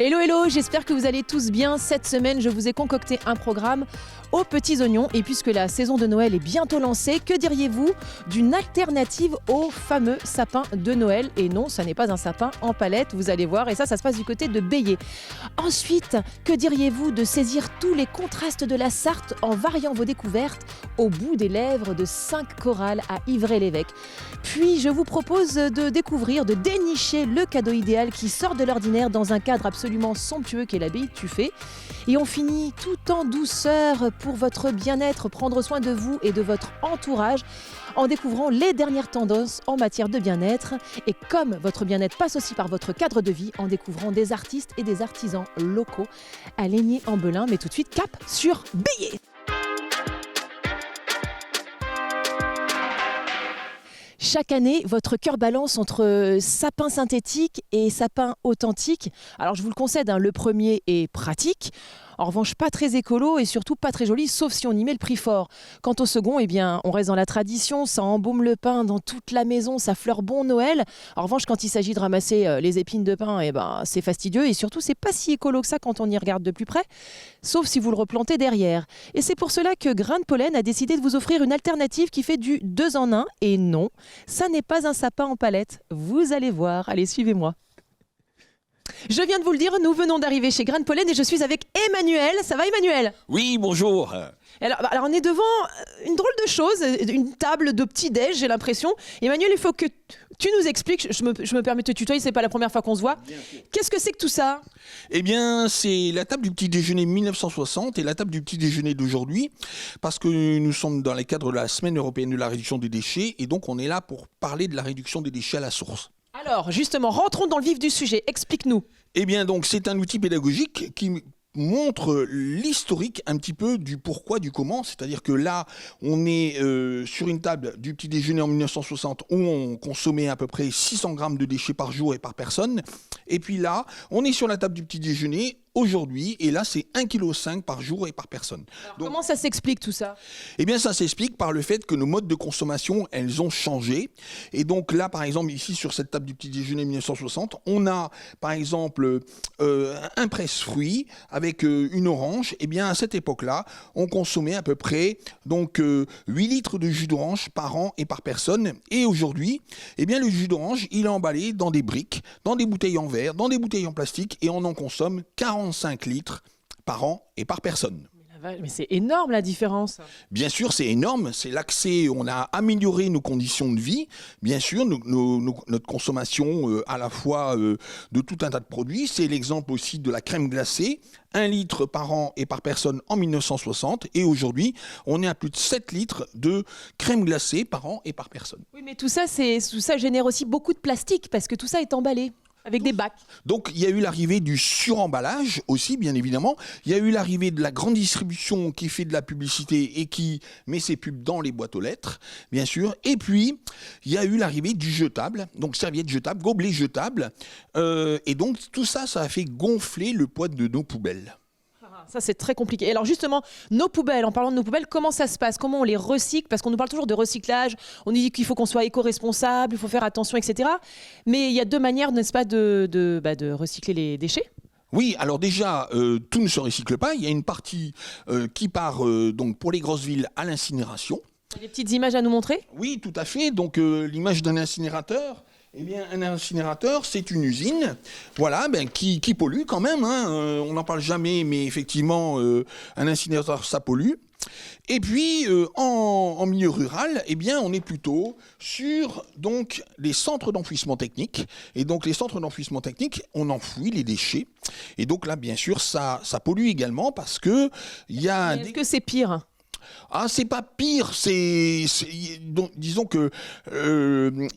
Hello, hello, j'espère que vous allez tous bien. Cette semaine, je vous ai concocté un programme aux petits oignons. Et puisque la saison de Noël est bientôt lancée, que diriez-vous d'une alternative au fameux sapin de Noël? Et non, ça n'est pas un sapin en palette, vous allez voir. Et ça se passe du côté de Bélier. Ensuite, que diriez-vous de saisir tous les contrastes de la Sarthe en variant vos découvertes au bout des lèvres de 5 chorales à Ivray-l'Évêque? Puis, je vous propose de découvrir, de dénicher le cadeau idéal qui sort de l'ordinaire dans un cadre absolument somptueux qu'est l'abbaye de Tuffet. Et on finit tout en douceur pour votre bien-être, prendre soin de vous et de votre entourage en découvrant les dernières tendances en matière de bien-être. Et comme votre bien-être passe aussi par votre cadre de vie, en découvrant des artistes et des artisans locaux à Laigné-en-Belin. Mais tout de suite, cap sur Bélier. Chaque année, votre cœur balance entre sapin synthétique et sapin authentique. Alors je vous le concède, le premier est pratique. En revanche, pas très écolo et surtout pas très joli, sauf si on y met le prix fort. Quant au second, eh bien, on reste dans la tradition, ça embaume le pain dans toute la maison, ça fleure bon Noël. En revanche, quand il s'agit de ramasser les épines de pain, eh ben, c'est fastidieux et surtout, c'est pas si écolo que ça quand on y regarde de plus près, sauf si vous le replantez derrière. Et c'est pour cela que Grain de Pollen a décidé de vous offrir une alternative qui fait du 2 en 1. Et non, ça n'est pas un sapin en palette. Vous allez voir, allez, suivez-moi. Je viens de vous le dire, nous venons d'arriver chez Grain de Pollen et je suis avec Emmanuel. Ça va, Emmanuel? Oui, bonjour. Alors on est devant une drôle de chose, une table de petit-déj, j'ai l'impression. Emmanuel, il faut que tu nous expliques, je me permets de te tutoyer, c'est pas la première fois qu'on se voit. Qu'est-ce que c'est que tout ça? Eh bien, c'est la table du petit déjeuner 1960 et la table du petit déjeuner d'aujourd'hui, parce que nous sommes dans les cadres de la Semaine européenne de la réduction des déchets, et donc on est là pour parler de la réduction des déchets à la source. Alors, justement, rentrons dans le vif du sujet. Explique-nous. Eh bien, donc, c'est un outil pédagogique qui montre l'historique un petit peu du pourquoi, du comment. C'est-à-dire que là, on est sur une table du petit déjeuner en 1960 où on consommait à peu près 600 grammes de déchets par jour et par personne. Et puis là, on est sur la table du petit déjeuner aujourd'hui, et là, c'est 1,5 kg par jour et par personne. Alors, donc, comment ça s'explique tout ça? Eh bien, ça s'explique par le fait que nos modes de consommation, elles ont changé. Et donc là, par exemple, ici, sur cette table du petit déjeuner 1960, on a, par exemple, un presse-fruits avec une orange. Eh bien, à cette époque-là, on consommait à peu près donc 8 litres de jus d'orange par an et par personne. Et aujourd'hui, eh bien, le jus d'orange, il est emballé dans des briques, dans des bouteilles en verre, dans des bouteilles en plastique, et on en consomme 45 litres par an et par personne. Mais c'est énorme la différence. Bien sûr, c'est énorme. C'est l'accès. On a amélioré nos conditions de vie. Bien sûr, notre consommation à la fois de tout un tas de produits. C'est l'exemple aussi de la crème glacée. 1 litre par an et par personne en 1960. Et aujourd'hui, on est à plus de 7 litres de crème glacée par an et par personne. Oui, mais tout ça génère aussi beaucoup de plastique parce que tout ça est emballé. Avec des bacs. Donc il y a eu l'arrivée du suremballage aussi, bien évidemment. Il y a eu l'arrivée de la grande distribution qui fait de la publicité et qui met ses pubs dans les boîtes aux lettres, bien sûr. Et puis, il y a eu l'arrivée du jetable, donc serviette jetable, gobelet jetable. Et donc tout ça, ça a fait gonfler le poids de nos poubelles. Ça, c'est très compliqué. Alors justement, nos poubelles, en parlant de nos poubelles, comment ça se passe? Comment on les recycle? Parce qu'on nous parle toujours de recyclage, on nous dit qu'il faut qu'on soit éco-responsable, il faut faire attention, etc. Mais il y a 2 manières, n'est-ce pas, de recycler les déchets? Oui, alors déjà, tout ne se recycle pas. Il y a une partie qui part donc pour les grosses villes à l'incinération. Il y a des petites images à nous montrer? Oui, tout à fait. Donc l'image d'un incinérateur. Eh bien, un incinérateur, c'est une usine, voilà, qui pollue quand même. On n'en parle jamais, mais effectivement, un incinérateur, ça pollue. Et puis, en milieu rural, eh bien, on est plutôt sur donc les centres d'enfouissement technique. Et donc, les centres d'enfouissement technique, on enfouit les déchets. Et donc là, bien sûr, ça pollue également parce que il y a. Est-ce que c'est pire? Ah, c'est pas pire, donc, disons que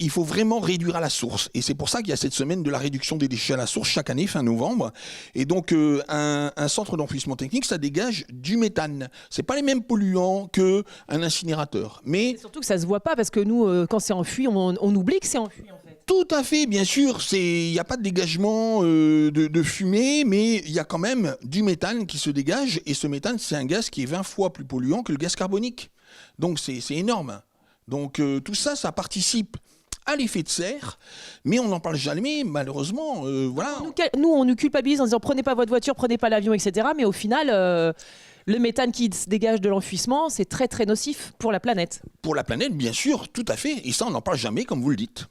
il faut vraiment réduire à la source. Et c'est pour ça qu'il y a cette semaine de la réduction des déchets à la source chaque année, fin novembre. Et donc, un centre d'enfouissement technique, ça dégage du méthane. C'est pas les mêmes polluants qu'un incinérateur. Mais surtout que ça se voit pas, parce que nous, quand c'est enfui, on oublie que c'est enfui, en fait. Tout à fait, bien sûr. Il n'y a pas de dégagement de fumée, mais il y a quand même du méthane qui se dégage. Et ce méthane, c'est un gaz qui est 20 fois plus polluant que le gaz carbonique. Donc c'est énorme. Donc tout ça, ça participe à l'effet de serre, mais on n'en parle jamais, malheureusement. Voilà. Nous, on nous culpabilise en disant prenez pas votre voiture, prenez pas l'avion, etc. Mais au final, le méthane qui se dégage de l'enfouissement, c'est très très nocif pour la planète. Pour la planète, bien sûr, tout à fait. Et ça, on n'en parle jamais, comme vous le dites.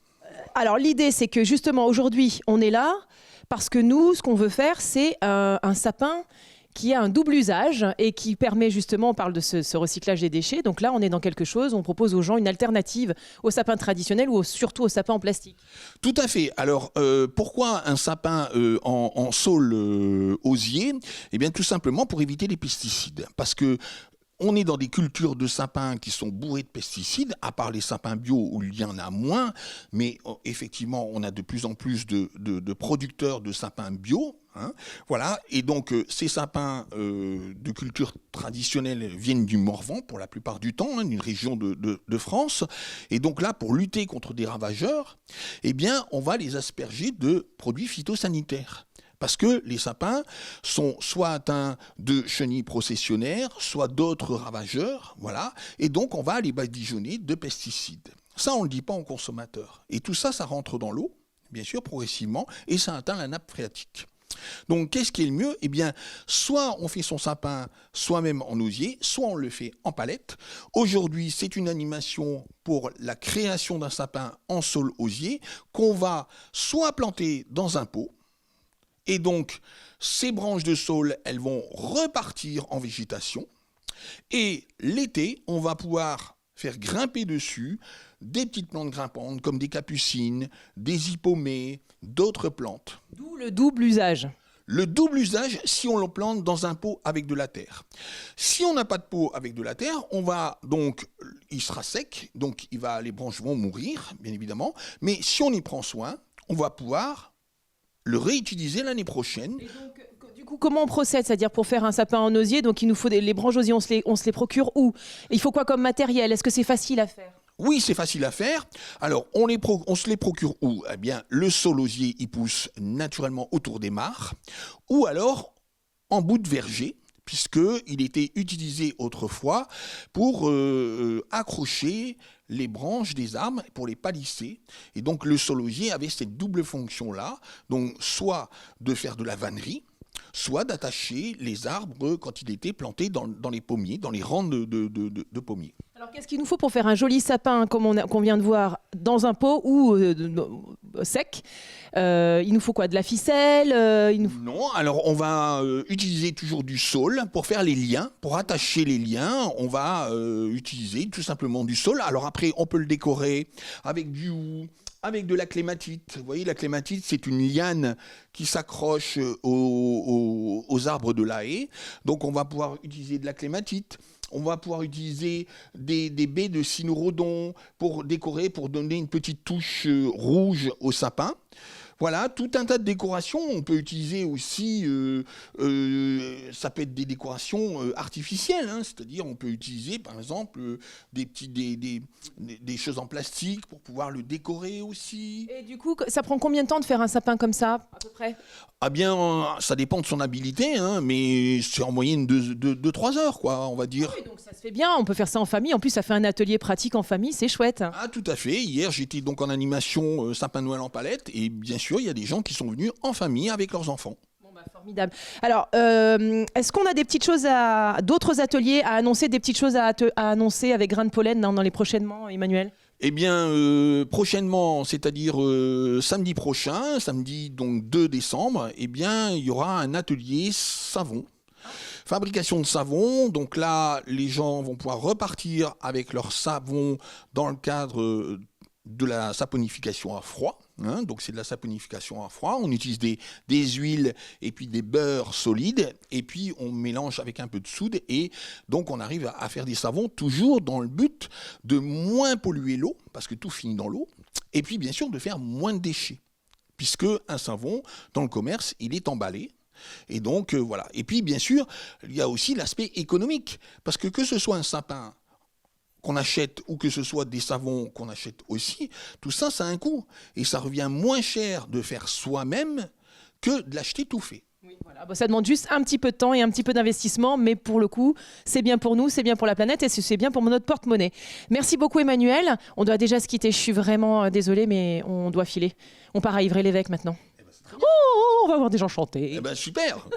Alors l'idée, c'est que justement aujourd'hui, on est là parce que nous, ce qu'on veut faire, c'est un sapin qui a un double usage et qui permet justement, on parle de ce recyclage des déchets, donc là on est dans quelque chose, on propose aux gens une alternative au sapin traditionnel ou surtout au sapin en plastique. Tout à fait. Alors pourquoi un sapin en saule osier? Eh bien tout simplement pour éviter les pesticides. Parce que on est dans des cultures de sapins qui sont bourrées de pesticides, à part les sapins bio où il y en a moins, mais effectivement, on a de plus en plus de producteurs de sapins bio. Hein, voilà, et donc ces sapins de culture traditionnelle viennent du Morvan pour la plupart du temps, hein, d'une région de France. Et donc là, pour lutter contre des ravageurs, eh bien, on va les asperger de produits phytosanitaires. Parce que les sapins sont soit atteints de chenilles processionnaires, soit d'autres ravageurs, voilà. Et donc, on va les badigeonner de pesticides. Ça, on ne le dit pas aux consommateurs. Et tout ça, ça rentre dans l'eau, bien sûr, progressivement, et ça atteint la nappe phréatique. Donc, qu'est-ce qui est le mieux? Eh bien, soit on fait son sapin soi-même en osier, soit on le fait en palette. Aujourd'hui, c'est une animation pour la création d'un sapin en saule osier qu'on va soit planter dans un pot, et donc, ces branches de saule, elles vont repartir en végétation. Et l'été, on va pouvoir faire grimper dessus des petites plantes grimpantes comme des capucines, des hippomées, d'autres plantes. D'où le double usage. Le double usage, si on le plante dans un pot avec de la terre. Si on n'a pas de pot avec de la terre, on va donc, il sera sec, donc les branches vont mourir, bien évidemment. Mais si on y prend soin, on va pouvoir le réutiliser l'année prochaine. Et donc, du coup, comment on procède? C'est-à-dire pour faire un sapin en osier, donc il nous faut les branches osier, on se les procure où? Il faut quoi comme matériel? Est-ce que c'est facile à faire? Oui, c'est facile à faire. Alors, on se les procure où? Eh bien, le saule osier, il pousse naturellement autour des mares, ou alors en bout de verger, puisqu'il était utilisé autrefois pour accrocher les branches des arbres pour les palisser. Et donc le saule osier avait cette double fonction-là, donc soit de faire de la vannerie, soit d'attacher les arbres quand il était planté dans les pommiers, dans les rangs de pommiers. Alors qu'est-ce qu'il nous faut pour faire un joli sapin comme qu'on vient de voir dans un pot ou sec? Il nous faut quoi? De la ficelle Non, alors on va utiliser toujours du saule pour faire les liens, pour attacher les liens. On va utiliser tout simplement du saule. Alors après, on peut le décorer avec du hou, avec de la clématite. Vous voyez, la clématite, c'est une liane qui s'accroche aux arbres de la haie. Donc on va pouvoir utiliser de la clématite. On va pouvoir utiliser des baies de cynorrhodon pour décorer, pour donner une petite touche rouge au sapin. Voilà, tout un tas de décorations. On peut utiliser aussi, ça peut être des décorations artificielles, hein, c'est-à-dire on peut utiliser par exemple des choses en plastique pour pouvoir le décorer aussi. Et du coup, ça prend combien de temps de faire un sapin comme ça, à peu près? Ah bien, ça dépend de son habileté, hein, mais c'est en moyenne de 3 heures, quoi, on va dire. Ah oui, donc ça se fait bien, on peut faire ça en famille. En plus, ça fait un atelier pratique en famille, c'est chouette. Ah, tout à fait. Hier, j'étais donc en animation sapin de Noël en palette, et bien sûr, il y a des gens qui sont venus en famille avec leurs enfants. Bon, bah, formidable. Alors, est-ce qu'on a des petites choses d'autres ateliers à annoncer, des petites choses à annoncer avec Grain de Pollen dans les prochainement, Emmanuel? Eh bien, prochainement, c'est-à-dire samedi prochain, samedi donc 2 décembre, eh bien, il y aura un atelier savon. Fabrication de savon, donc là, les gens vont pouvoir repartir avec leur savon dans le cadre de la saponification à froid. Hein, donc c'est de la saponification à froid. On utilise des huiles et puis des beurres solides et puis on mélange avec un peu de soude et donc on arrive à faire des savons toujours dans le but de moins polluer l'eau parce que tout finit dans l'eau et puis bien sûr de faire moins de déchets puisque un savon dans le commerce il est emballé. Et donc voilà. Et puis bien sûr il y a aussi l'aspect économique parce que ce soit un sapin qu'on achète ou que ce soit des savons qu'on achète aussi, tout ça, ça a un coût. Et ça revient moins cher de faire soi-même que de l'acheter tout fait. Oui, voilà. Bon, ça demande juste un petit peu de temps et un petit peu d'investissement, mais pour le coup, c'est bien pour nous, c'est bien pour la planète et c'est bien pour notre porte-monnaie. Merci beaucoup Emmanuel. On doit déjà se quitter, je suis vraiment désolée, mais on doit filer. On part à Ivry-l'Évêque maintenant. On va voir des gens chanter. Eh ben super.